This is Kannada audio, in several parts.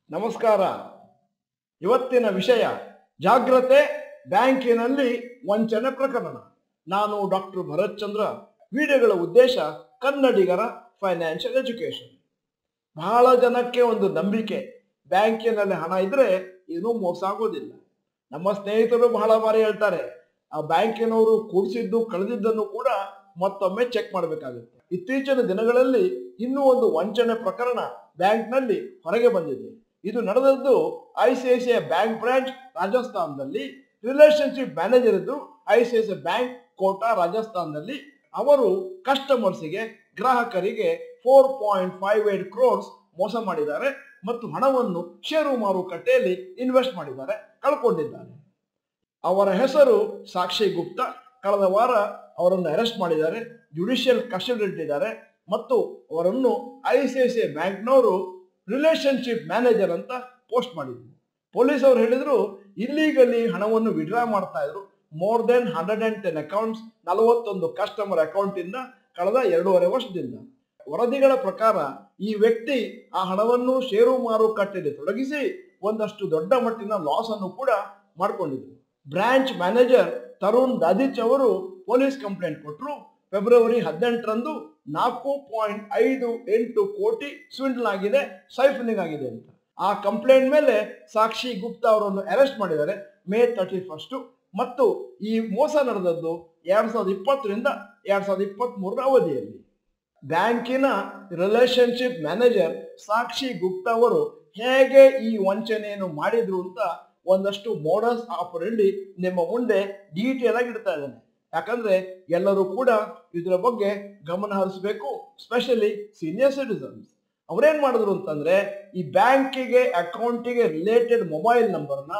ನಮಸ್ಕಾರ. ಇವತ್ತಿನ ವಿಷಯ ಜಾಗ್ರತೆ, ಬ್ಯಾಂಕಿನಲ್ಲಿ ವಂಚನೆ ಪ್ರಕರಣ. ನಾನು ಡಾಕ್ಟರ್ ಭರತ್ ಚಂದ್ರ. ವಿಡಿಯೋಗಳ ಉದ್ದೇಶ ಕನ್ನಡಿಗರ ಫೈನಾನ್ಷಿಯಲ್ ಎಜುಕೇಶನ್. ಬಹಳ ಜನಕ್ಕೆ ಒಂದು ನಂಬಿಕೆ, ಬ್ಯಾಂಕಿನಲ್ಲಿ ಹಣ ಇದ್ರೆ ಏನೂ ಮೋಸ ಆಗೋದಿಲ್ಲ. ನಮ್ಮ ಸ್ನೇಹಿತರು ಬಹಳ ಬಾರಿ ಹೇಳ್ತಾರೆ, ಆ ಬ್ಯಾಂಕಿನವರು ಕೂಡಿಸಿದ್ದು ಕಳೆದಿದ್ದನ್ನು ಕೂಡ ಮತ್ತೊಮ್ಮೆ ಚೆಕ್ ಮಾಡಬೇಕಾಗುತ್ತೆ. ಇತ್ತೀಚಿನ ದಿನಗಳಲ್ಲಿ ಇನ್ನೂ ಒಂದು ವಂಚನೆ ಪ್ರಕರಣ ಬ್ಯಾಂಕ್ನಲ್ಲಿ ಹೊರಗೆ ಬಂದಿದೆ. ಇದು ನಡೆದದ್ದು ICICI ಬ್ಯಾಂಕ್ ಬ್ರಾಂಚ್ ರಾಜಸ್ಥಾನದಲ್ಲಿ. ರಿಲೇಶನ್ಶಿಪ್ ಮ್ಯಾನೇಜರ್ ಇದ್ದು ICICI ಬ್ಯಾಂಕ್ ಕೋಟಾ ರಾಜಸ್ಥಾನದಲ್ಲಿ. ಅವರು ಕಸ್ಟಮರ್ಸ್ಗೆ, ಗ್ರಾಹಕರಿಗೆ 4.58 crores ಮೋಸ ಮಾಡಿದ್ದಾರೆ ಮತ್ತು ಹಣವನ್ನು ಷೇರು ಮಾರುಕಟ್ಟೆಯಲ್ಲಿ ಇನ್ವೆಸ್ಟ್ ಮಾಡಿದ್ದಾರೆ, ಕಳ್ಕೊಂಡಿದ್ದಾರೆ. ಅವರ ಹೆಸರು ಸಾಕ್ಷಿ ಗುಪ್ತಾ. ಕಳೆದ ವಾರ ಅವರನ್ನು ಅರೆಸ್ಟ್ ಮಾಡಿದ್ದಾರೆ, ಜುಡಿಷಿಯಲ್ ಕಸ್ಟಡಿ ಇಟ್ಟಿದ್ದಾರೆ ಮತ್ತು ಅವರನ್ನು ICICI ಬ್ಯಾಂಕ್ನವರು ರಿಲೇಶನ್ಶಿಪ್ ಮ್ಯಾನೇಜರ್ ಅಂತ ಪೋಸ್ಟ್ ಮಾಡಿದ್ರು. ಪೊಲೀಸ್ ಅವರು ಹೇಳಿದ್ರು, ಇಲ್ಲಿಗಲಿ ಹಣವನ್ನು ವಿಡ್ರಾ ಮಾಡ್ತಾ ಇದ್ರು. More than 110 accounts, 41 customer account ಇಂದ ಕಳೆದ 2.5 ವರ್ಷದಿಂದ. ವರದಿಗಳ ಪ್ರಕಾರ ಈ ವ್ಯಕ್ತಿ ಆ ಹಣವನ್ನು ಷೇರು ಮಾರುಕಟ್ಟೆಯಲ್ಲಿ ತೊಡಗಿಸಿ ಒಂದಷ್ಟು ದೊಡ್ಡ ಮಟ್ಟಿನ ಲಾಸ್ ಅನ್ನು ಕೂಡ ಮಾಡಿಕೊಂಡಿದ್ರು. ಬ್ರಾಂಚ್ ಮ್ಯಾನೇಜರ್ ತರುಣ್ ದಾದಿಚ್ ಅವರು ಪೊಲೀಸ್ ಕಂಪ್ಲೇಂಟ್ ಕೊಟ್ಟರು. ಫೆಬ್ರವರಿ 18ರಂದು 4.58 ಕೋಟಿ ಸ್ವಿಂಡಲ್ ಆಗಿದೆ, ಸೈಫನಿಂಗ್ ಆಗಿದೆ ಅಂತ. ಆ ಕಂಪ್ಲೇಂಟ್ ಮೇಲೆ ಸಾಕ್ಷಿ ಗುಪ್ತಾ ಅವರನ್ನು ಅರೆಸ್ಟ್ ಮಾಡಿದ್ದಾರೆ ಮೇ 31 ಮತ್ತು ಈ ಮೋಸ ನಡೆದದ್ದು 2020ರಿಂದ 2023 ಅವಧಿಯಲ್ಲಿ. ಬ್ಯಾಂಕಿನ ರಿಲೇಶನ್ಶಿಪ್ ಮ್ಯಾನೇಜರ್ ಸಾಕ್ಷಿ ಗುಪ್ತಾ ಅವರು ಹೇಗೆ ಈ ವಂಚನೆಯನ್ನು ಮಾಡಿದ್ರು ಅಂತ ಒಂದಷ್ಟು ಮೋಡಸ್ ಆಪರೆಂಡಿ ನಿಮ್ಮ ಮುಂದೆ ಡೀಟೇಲ್ ಆಗಿ ಇಡ್ತಾ ಇದ್ದಾನೆ. ಯಾಕಂದ್ರೆ ಎಲ್ಲರೂ ಕೂಡ ಇದರ ಬಗ್ಗೆ ಗಮನ ಹರಿಸಬೇಕು, ಸ್ಪೆಷಲಿ ಸೀನಿಯರ್ ಸಿಟಿಸನ್ಸ್. ಅವ್ರೇನ್ ಮಾಡಿದ್ರು ಅಂತಂದ್ರೆ, ಈ ಬ್ಯಾಂಕಿಗೆ ಅಕೌಂಟಿಗೆ ರಿಲೇಟೆಡ್ ಮೊಬೈಲ್ ನಂಬರ್ನ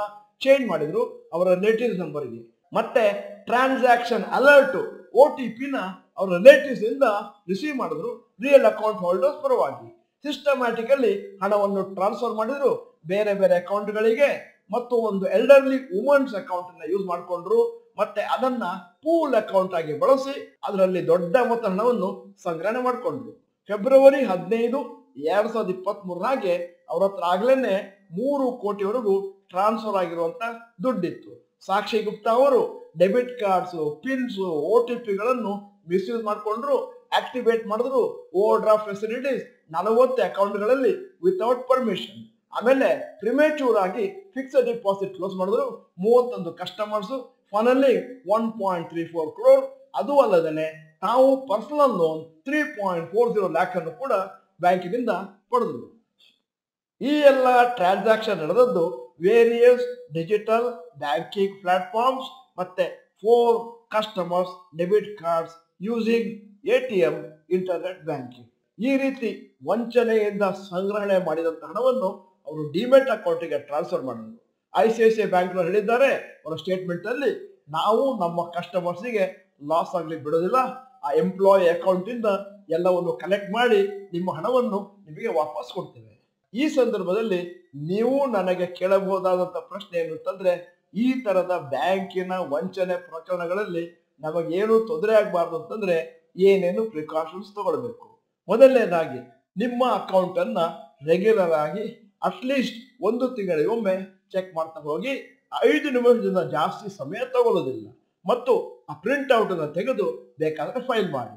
ಚೇಂಜ್ ಮಾಡಿದ್ರು ಅವರ ರಿಲೇಟಿವ್ಸ್ ನಂಬರ್ಗೆ. ಮತ್ತೆ ಟ್ರಾನ್ಸಾಕ್ಷನ್ ಅಲರ್ಟ್ OTP ನ ಅವರ ರಿಲೇಟಿವ್ಸ್ ಇಂದ ರಿಸೀವ್ ಮಾಡಿದ್ರು ರಿಯಲ್ ಅಕೌಂಟ್ ಹೋಲ್ಡರ್ಸ್ ಪರವಾಗಿ. ಸಿಸ್ಟಮ್ಯಾಟಿಕಲಿ ಹಣವನ್ನು ಟ್ರಾನ್ಸ್ಫರ್ ಮಾಡಿದ್ರು ಬೇರೆ ಬೇರೆ ಅಕೌಂಟ್ಗಳಿಗೆ ಮತ್ತು ಒಂದು ಎಲ್ಡರ್ಲಿ ವುಮನ್ಸ್ ಅಕೌಂಟ್ ಅನ್ನ ಯೂಸ್ ಮಾಡಿಕೊಂಡ್ರು. ಮತ್ತೆ ಅದನ್ನ ಪೂಲ್ ಅಕೌಂಟ್ ಆಗಿ ಬಳಸಿ ಅದರಲ್ಲಿ ದೊಡ್ಡ ಮೊತ್ತ ಹಣವನ್ನು ಸಂಗ್ರಹಣೆ ಮಾಡಿಕೊಂಡ್ರು. ಫೆಬ್ರವರಿ 15, 2023 ಅವ್ರ ಹತ್ರ ಆಗ್ಲೇನೆ 3 ಕೋಟಿವರೆಗೂ ಟ್ರಾನ್ಸ್ಫರ್ ಆಗಿರುವಂತ ದುಡ್ಡಿತ್ತು. ಸಾಕ್ಷಿ ಗುಪ್ತಾ ಅವರು ಡೆಬಿಟ್ ಕಾರ್ಡ್ಸ್, ಪಿನ್ಸ್, OTPಗಳನ್ನು ಮಿಸ್ಯೂಸ್ ಮಾಡಿಕೊಂಡ್ರು, ಆಕ್ಟಿವೇಟ್ ಮಾಡಿದ್ರು ಓವರ್ ಡ್ರಾಫ್ಟ್ ಫೆಸಿಲಿಟೀಸ್ 40 ಅಕೌಂಟ್ಗಳಲ್ಲಿ ವಿತೌಟ್ ಪರ್ಮಿಷನ್. ಆಮೇಲೆ ಪ್ರಿಮೇಚೂರ್ ಆಗಿ ಫಿಕ್ಸ್ಡ್ ಡಿಪಾಸಿಟ್ ಕ್ಲೋಸ್ ಮಾಡಿದ್ರು 31 ಕಸ್ಟಮರ್ಸ್. Finally 1.34 crore. ಅದು ಅಲ್ಲದೆ ತಾವು ಪರ್ಸನಲ್ ಲೋನ್ 3.40 lakh ಅನ್ನು ಕೂಡ ಬ್ಯಾಂಕಿನಿಂದ ಪಡೆದ್ರು. ಈ ಎಲ್ಲ ಟ್ರಾನ್ಸಾಕ್ಷನ್ ನಡೆದದ್ದು ವೇರಿಯಸ್ ಡಿಜಿಟಲ್ ಬ್ಯಾಂಕಿಂಗ್ ಪ್ಲಾಟ್ಫಾರ್ಮ್ಸ್ ಮತ್ತೆ 4 customers debit cards using ATM internet banking. ಈ ರೀತಿ ವಂಚನೆಯಿಂದ ಸಂಗ್ರಹಣೆ ಮಾಡಿದಂತ ಹಣವನ್ನು ಅವರು ಡಿಮೆಟ್ ಅಕೌಂಟಿಗೆ ಟ್ರಾನ್ಸ್ಫರ್ ಮಾಡಿದ್ರು. ICICI ಬ್ಯಾಂಕ್ನವರು ಹೇಳಿದ್ದಾರೆ ಅವರ ಸ್ಟೇಟ್ಮೆಂಟ್ ಅಲ್ಲಿ, ನಾವು ನಮ್ಮ ಕಸ್ಟಮರ್ಸ್ಗೆ ಲಾಸ್ ಆಗ್ಲಿಕ್ಕೆ ಬಿಡೋದಿಲ್ಲ, ಆ ಎಂಪ್ಲಾಯಿ ಅಕೌಂಟ್ ಇಂದ ಎಲ್ಲವನ್ನು ಕಲೆಕ್ಟ್ ಮಾಡಿ ನಿಮ್ಮ ಹಣವನ್ನು ನಿಮಗೆ ವಾಪಸ್ ಕೊಡ್ತೇವೆ. ಈ ಸಂದರ್ಭದಲ್ಲಿ ನೀವು ನನಗೆ ಕೇಳಬಹುದಾದಂತ ಪ್ರಶ್ನೆ ಏನು ಅಂತಂದ್ರೆ, ಈ ತರದ ಬ್ಯಾಂಕಿನ ವಂಚನೆ ಪ್ರಕರಣಗಳಲ್ಲಿ ನಮಗೇನು ತೊಂದರೆ ಆಗಬಾರ್ದು ಅಂತಂದ್ರೆ ಏನೇನು ಪ್ರಿಕಾಷನ್ಸ್ ತಗೊಳ್ಬೇಕು. ಮೊದಲನೇದಾಗಿ, ನಿಮ್ಮ ಅಕೌಂಟ್ ಅನ್ನ ರೆಗ್ಯುಲರ್ ಆಗಿ ಅಟ್ಲೀಸ್ಟ್ 1 ತಿಂಗಳಿಗೊಮ್ಮೆ ಚೆಕ್ ಮಾಡ್ತಾ ಹೋಗಿ. 5 ನಿಮಿಷದಿಂದ ಜಾಸ್ತಿ ಸಮಯ ತಗೊಳ್ಳೋದಿಲ್ಲ ಮತ್ತು ಆ ಪ್ರಿಂಟ್ ಔಟ್ ಅನ್ನು ತೆಗೆದು ಬೇಕಾದ್ರೆ ಫೈಲ್ ಮಾಡಿ.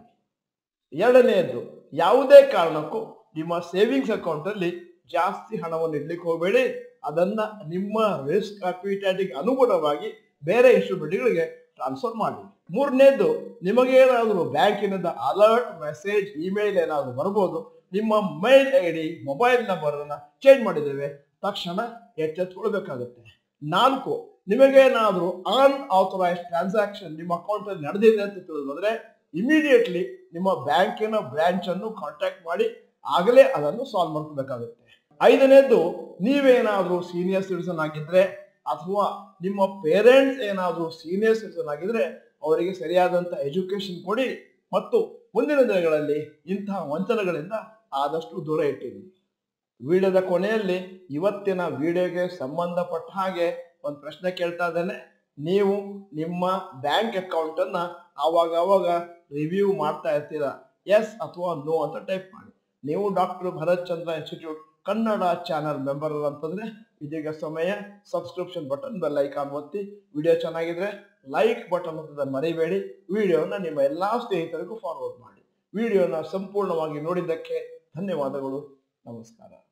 ಎರಡನೆಯದು, ಯಾವುದೇ ಕಾರಣಕ್ಕೂ ನಿಮ್ಮ ಸೇವಿಂಗ್ಸ್ ಅಕೌಂಟ್ ಅಲ್ಲಿ ಜಾಸ್ತಿ ಹಣವನ್ನು ಇಡ್ಲಿಕ್ಕೆ ಹೋಗಬೇಡಿ. ಅದನ್ನ ನಿಮ್ಮ ರಿಸ್ಕ್ ಅಪಿಟೈಟ್ಗೆ ಅನುಗುಣವಾಗಿ ಬೇರೆ ಇನ್ಸ್ಟ್ರೂಮೆಂಟ್ಗಳಿಗೆ ಟ್ರಾನ್ಸ್ಫರ್ ಮಾಡಿ. ಮೂರನೇದು, ನಿಮಗೇನಾದರೂ ಬ್ಯಾಂಕಿನಿಂದ ಅಲರ್ಟ್ ಮೆಸೇಜ್ ಇಮೇಲ್ ಏನಾದರೂ ಬರ್ಬೋದು. ನಿಮ್ಮ ಮೇಲ್ ID, ಮೊಬೈಲ್ ನಂಬರ್ ಅನ್ನ ಚೇಂಜ್ ಮಾಡಿದ್ದೇವೆ, ತಕ್ಷಣ ಎಚ್ಚೆತ್ತುಕೊಳ್ಬೇಕಾಗುತ್ತೆ. 4, ನಿಮಗೇನಾದರೂ ಅನ್ಆಥರೈಸ್ಡ್ ಟ್ರಾನ್ಸಾಕ್ಷನ್ ನಿಮ್ಮ ಅಕೌಂಟ್ ಅಲ್ಲಿ ನಡೆದಿದೆ ಅಂತ ತಿಳಿದ್ರೆ ಇಮಿಡಿಯೇಟ್ಲಿ ನಿಮ್ಮ ಬ್ಯಾಂಕಿನ ಬ್ರಾಂಚ್ ಅನ್ನು ಕಾಂಟ್ಯಾಕ್ಟ್ ಮಾಡಿ, ಆಗಲೇ ಅದನ್ನು ಸಾಲ್ವ್ ಮಾಡ್ಕೋಬೇಕಾಗುತ್ತೆ. 5ನೇದು, ನೀವೇನಾದ್ರೂ ಸೀನಿಯರ್ ಸಿಟಿಸನ್ ಆಗಿದ್ರೆ ಅಥವಾ ನಿಮ್ಮ ಪೇರೆಂಟ್ಸ್ ಏನಾದ್ರೂ ಸೀನಿಯರ್ ಸಿಟಿಸನ್ ಆಗಿದ್ರೆ ಅವರಿಗೆ ಸರಿಯಾದಂತ ಎಜುಕೇಶನ್ ಕೊಡಿ ಮತ್ತು ಮುಂದಿನ ದಿನಗಳಲ್ಲಿ ಇಂತಹ ವಂಚನೆಗಳಿಂದ ಆದಷ್ಟು ದೂರ ಇಟ್ಟಿರಿ. ವಿಡಿಯೋದ ಕೊನೆಯಲ್ಲಿ ಇವತ್ತಿನ ವಿಡಿಯೋಗೆ ಸಂಬಂಧಪಟ್ಟ ಹಾಗೆ ಒಂದು ಪ್ರಶ್ನೆ ಕೇಳ್ತಾ ಇದ್ದೇನೆ. ನೀವು ನಿಮ್ಮ ಬ್ಯಾಂಕ್ ಅಕೌಂಟ್ ಅನ್ನ ಆವಾಗ ರಿವ್ಯೂ ಮಾಡ್ತಾ ಇರ್ತೀರಾ? ಎಸ್ ಅಥವಾ ನೋ ಅಂತ ಟೈಪ್ ಮಾಡಿ. ನೀವು ಡಾಕ್ಟರ್ ಭರತ್ ಚಂದ್ರ ಇನ್ಸ್ಟಿಟ್ಯೂಟ್ ಕನ್ನಡ ಚಾನಲ್ ಮೆಂಬರ್ ಅಂತಂದ್ರೆ ಇದೀಗ ಸಮಯ ಸಬ್ಸ್ಕ್ರಿಪ್ಷನ್ ಬಟನ್ ಬೆಲ್ ಐಕಾನ್ ಒತ್ತಿ. ವಿಡಿಯೋ ಚೆನ್ನಾಗಿದ್ರೆ ಲೈಕ್ ಬಟನ್ ಅಂತ ಮರಿಬೇಡಿ. ವಿಡಿಯೋನ ನಿಮ್ಮ ಎಲ್ಲಾ ಸ್ನೇಹಿತರಿಗೂ ಫಾರ್ವರ್ಡ್ ಮಾಡಿ. ವಿಡಿಯೋನ ಸಂಪೂರ್ಣವಾಗಿ ನೋಡಿದ್ದಕ್ಕೆ ಧನ್ಯವಾದಗಳು. ನಮಸ್ಕಾರ.